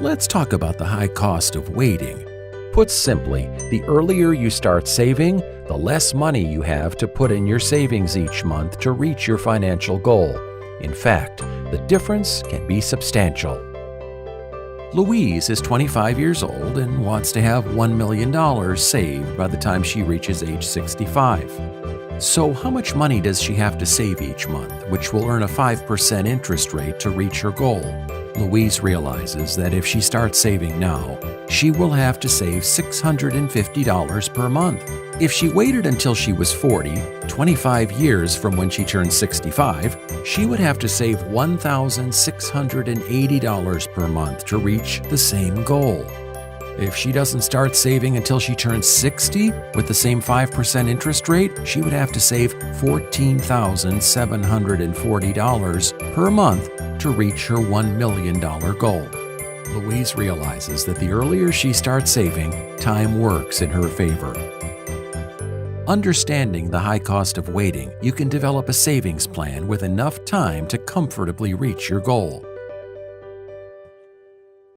Let's talk about the high cost of waiting. Put simply, the earlier you start saving, the less money you have to put in your savings each month to reach your financial goal. In fact, the difference can be substantial. Louise is 25 years old and wants to have $1 million saved by the time she reaches age 65. So how much money does she have to save each month, which will earn a 5% interest rate to reach her goal? Louise realizes that if she starts saving now, she will have to save $650 per month. If she waited until she was 40, 25 years from when she turned 65, she would have to save $1,680 per month to reach the same goal. If she doesn't start saving until she turns 60 with the same 5% interest rate, she would have to save $14,740 per month to reach her $1 million goal. Louise realizes that the earlier she starts saving, time works in her favor. Understanding the high cost of waiting, you can develop a savings plan with enough time to comfortably reach your goal.